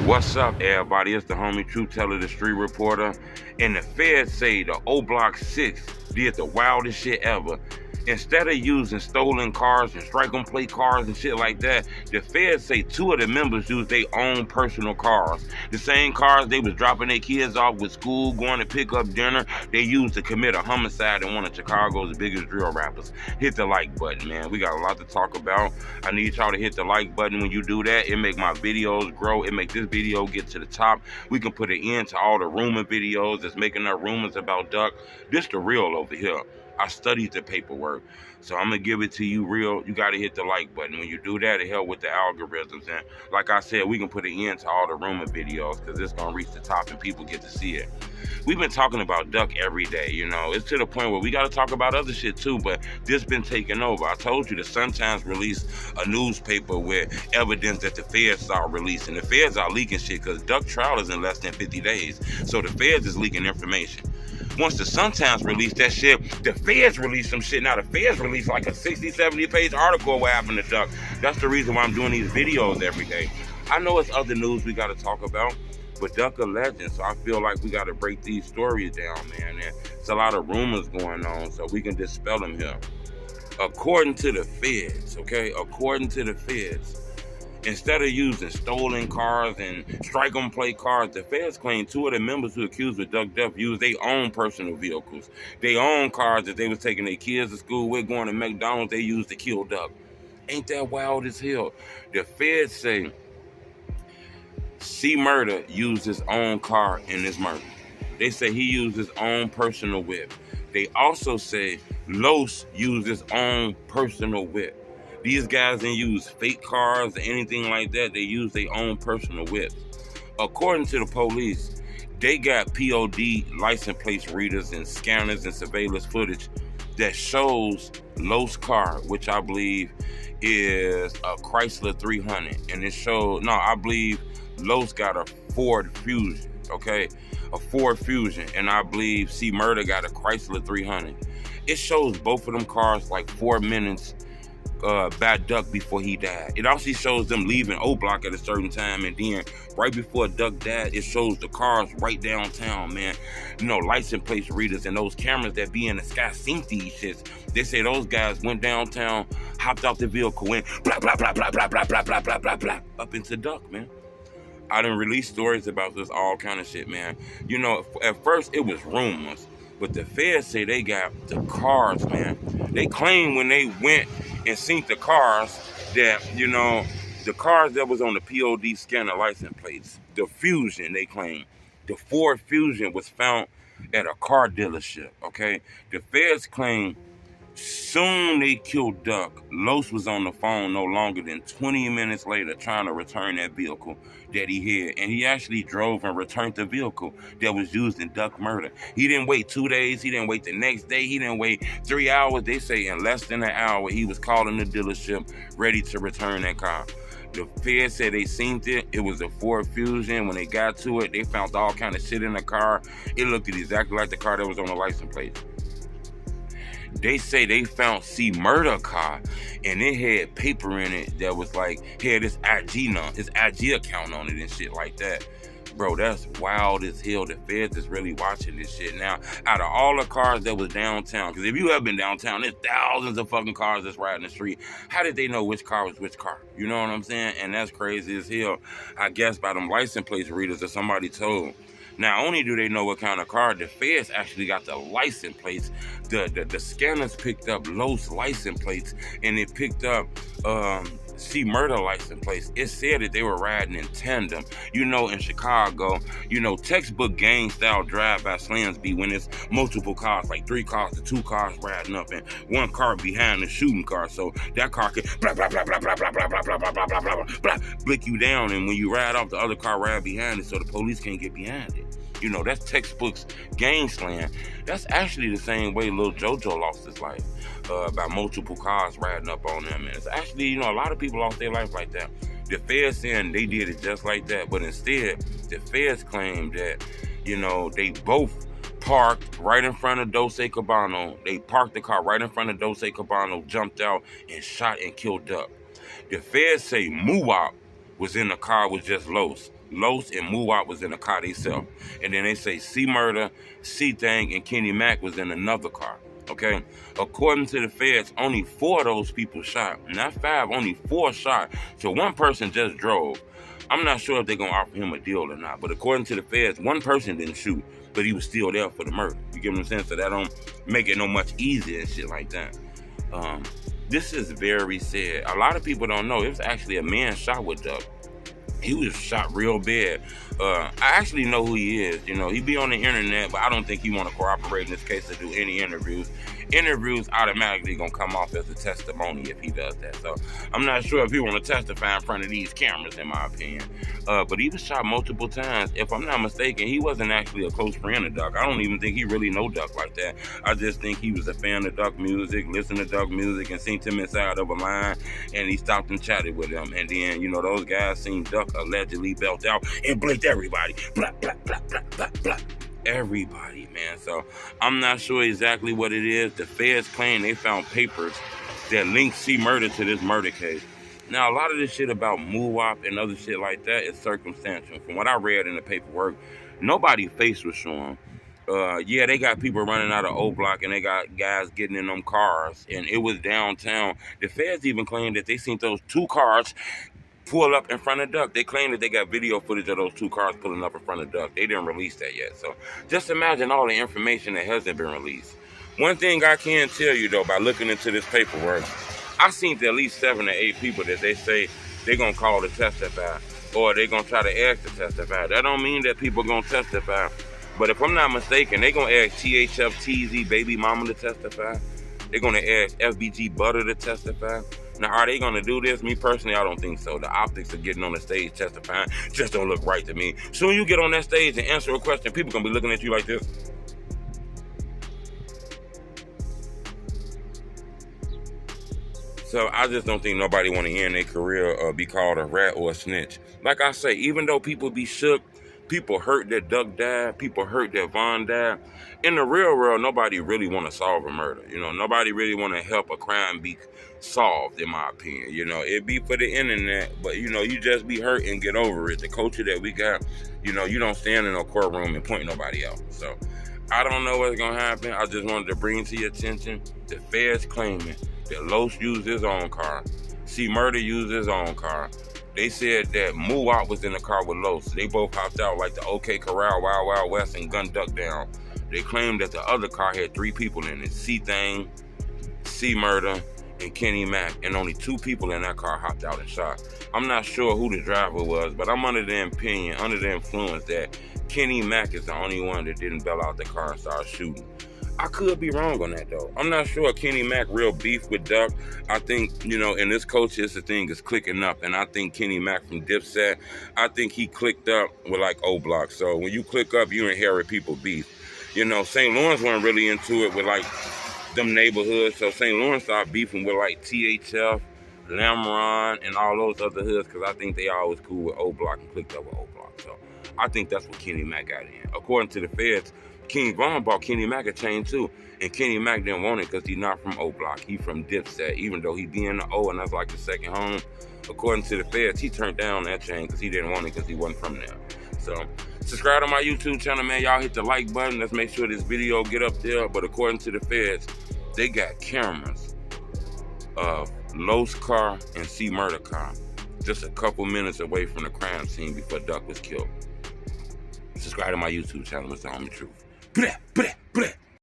What's up, everybody? It's the homie True Teller, the street reporter. And the feds say the Oblock 6 did the wildest shit ever. Instead of using stolen cars and strike-on-plate cars and shit like that, the feds say 2 of the members used their own personal cars. The same cars they was dropping their kids off with school, going to pick up dinner, they used to commit a homicide in one of Chicago's biggest drill rappers. Hit the like button, man. We got a lot to talk about. I need y'all to hit the like button. When you do that, it make my videos grow. It make this video get to the top. We can put an end to all the rumor videos that's making up rumors about Duck. This the real over here. I studied the paperwork, so I'm gonna give it to you real. You gotta hit the like button. When you do that, it helps with the algorithms. And like I said, we can put an end to all the rumor videos because it's gonna reach the top and people get to see it. We've been talking about Duck every day, you know. It's to the point where we gotta talk about other shit too, but this been taking over. I told you the Sun-Times released a newspaper with evidence that the feds are releasing. The feds are leaking shit because Duck trial is in less than 50 days. So the feds is leaking information. Once the Sun-Times released that shit, the feds released some shit. Now the feds released like a 60, 70-page article of what happened to Duck. That's the reason why I'm doing these videos every day. I know it's other news we gotta talk about, but Duck a legend, so I feel like we gotta break these stories down, man. And it's a lot of rumors going on, so we can dispel them here. According to the feds, okay? According to the feds, instead of using stolen cars and strike-on-plate cars, the feds claim 2 of the members who accused of Duck death used their own personal vehicles. Their own cars that they was taking their kids to school with, going to McDonald's, they used to kill Duck. Ain't that wild as hell? The feds say Murda used his own car in this murder. They say he used his own personal whip. They also say Los used his own personal whip. These guys didn't use fake cars or anything like that. They used their own personal whips. According to the police, they got POD license plate readers and scanners and surveillance footage that shows Los' car, which I believe is a Chrysler 300. And it showed, no, I believe Los got a Ford Fusion, okay? A Ford Fusion. And I believe Murda got a Chrysler 300. It shows both of them cars like 4 minutes by Duck before he died. It also shows them leaving Oblock at a certain time, and then right before Duck died, it shows the cars right downtown, man. You know, license plate readers and those cameras that be in the sky seen these shits. They say those guys went downtown, hopped out the vehicle, went blah blah blah blah blah blah blah blah blah blah blah up into Duck, man. I done released stories about this all kind of shit, man. You know, at first it was rumors, but the feds say they got the cars, man. They claim when they went and seen the cars that, you know, the cars that was on the POD scanner license plates, the Fusion, they claim. The Ford Fusion was found at a car dealership, okay? The feds claim soon they killed Duck. Los was on the phone no longer than 20 minutes later trying to return that vehicle that he had. And he actually drove and returned the vehicle that was used in Duck murder. He didn't wait 2 days. He didn't wait the next day. He didn't wait 3 hours. They say in less than an hour, he was calling the dealership ready to return that car. The feds said they seen it. It was a Ford Fusion. When they got to it, they found all kind of shit in the car. It looked exactly like the car that was on the license plate. They say they found Murda car, and it had paper in it that was like, had his IG account on it and shit like that. Bro, that's wild as hell. The feds is really watching this shit. Now, out of all the cars that was downtown, because if you have been downtown, there's thousands of fucking cars that's riding the street. How did they know which car was which car? You know what I'm saying? And that's crazy as hell. I guess by them license plate readers that somebody told. Not only do they know what kind of car, the feds actually got the license plates. The scanners picked up Los license plates, and it picked up Murda license plates. It said that they were riding in tandem. You know, in Chicago, you know, textbook gang style drive-by slams be when it's multiple cars, like 3 cars to 2 cars riding up, and 1 car behind the shooting car. So that car can blah blah blah blah blah blah blah blah blah blah blah blah blah blah blick you down, and when you ride off, the other car ride behind it, so the police can't get behind it. You know, that's textbooks gang slam. That's actually the same way Lil JoJo lost his life, by multiple cars riding up on them. And it's actually, you know, a lot of people lost their life like that. The feds saying they did it just like that, but instead, the feds claim that, you know, they both parked right in front of Dose Cabano. They parked the car right in front of Dose Cabano, jumped out, and shot and killed Duck. The feds say Muwop was in the car with just Los. Los and Muwop was in a car themselves. And then they say Murda, Thang, and Kenny Mack was in another car. Okay? According to the feds, only 4 of those people shot. Not 5, only 4 shot. So one person just drove. I'm not sure if they're going to offer him a deal or not. But according to the feds, one person didn't shoot, but he was still there for the murder. You get what I'm saying? So that don't make it no much easier and shit like that. This is very sad. A lot of people don't know. It was actually a man shot with Duck. He was shot real bad. I actually know who he is. You know, he be on the internet, but I don't think he want to cooperate in this case to do any interviews. Interviews automatically gonna come off as a testimony if he does that. So I'm not sure if he want to testify in front of these cameras, in my opinion. But he was shot multiple times. If I'm not mistaken, he wasn't actually a close friend of Duck. I don't even think he really know Duck like that. I just think he was a fan of Duck music, listened to Duck music, and seen him inside of a line, and he stopped and chatted with him. And then, you know, those guys seen Duck allegedly belt out and blinked everybody. Blah, blah, blah, blah, blah, blah. Everybody, man. So I'm not sure exactly what it is. The feds claim they found papers that link Murda to this murder case. Now, a lot of this shit about Muwop and other shit like that is circumstantial. From what I read in the paperwork, nobody's face was showing. Yeah, they got people running out of Oblock and they got guys getting in them cars, and it was downtown. The feds even claimed that they seen those 2 cars pull up in front of Duck. They claim that they got video footage of those 2 cars pulling up in front of Duck. They didn't release that yet. So just imagine all the information that hasn't been released. One thing I can tell you, though, by looking into this paperwork, I seen at least 7 or 8 people that they say they're going to call to testify, or they're going to try to ask to testify. That don't mean that people going to testify. But if I'm not mistaken, they're going to ask THF TZ Baby Mama to testify. They're going to ask FBG Butter to testify. Now, are they going to do this? Me personally, I don't think so. The optics of getting on the stage testifying just don't look right to me. Soon you get on that stage and answer a question, people going to be looking at you like this. So I just don't think nobody want to end their career or be called a rat or a snitch. Like I say, even though people be shook, people hurt that Duck died, people hurt that Von died. In the real world, nobody really want to solve a murder. You know, nobody really want to help a crime be solved, in my opinion. You know, it be for the internet, but you know, you just be hurt and get over it. The culture that we got, you know, you don't stand in a courtroom and point nobody out. So I don't know what's gonna happen. I just wanted to bring to your attention the feds claiming that Los used his own car, Murda used his own car. They said that Muwop was in the car with Los. They both hopped out like the OK Corral, Wild Wild West, and gunned Duck down. They claimed that the other car had 3 people in it: Thang, Murda, and Kenny Mack, and only 2 people in that car hopped out and shot. I'm not sure who the driver was, but I'm under the opinion, under the influence that Kenny Mack is the only one that didn't bail out the car and start shooting. I could be wrong on that, though. I'm not sure Kenny Mack real beef with Duck. I think, you know, in this culture, it's the thing is clicking up. And I think Kenny Mack from Dipset, I think he clicked up with like Oblock. So when you click up, you inherit people beef. You know, St. Lawrence wasn't really into it with like them neighborhoods. So St. Lawrence started beefing with like THF, Lamron, and all those other hoods, because I think they always cool with Oblock and clicked up with Oblock. So I think that's what Kenny Mack got in. According to the feds, King Von bought Kenny Mack a chain too, and Kenny Mack didn't want it because he's not from Oblock. He from Dipset, even though he be in the O and that's like the second home. According to the feds, he turned down that chain because he didn't want it because he wasn't from there. So subscribe to my YouTube channel, man. Y'all hit the like button. Let's make sure this video get up there. But according to the feds, they got cameras of Los car and Murda car just a couple minutes away from the crime scene before Duck was killed. Subscribe to my YouTube channel, Mr. Homie Truth. Blah, blah.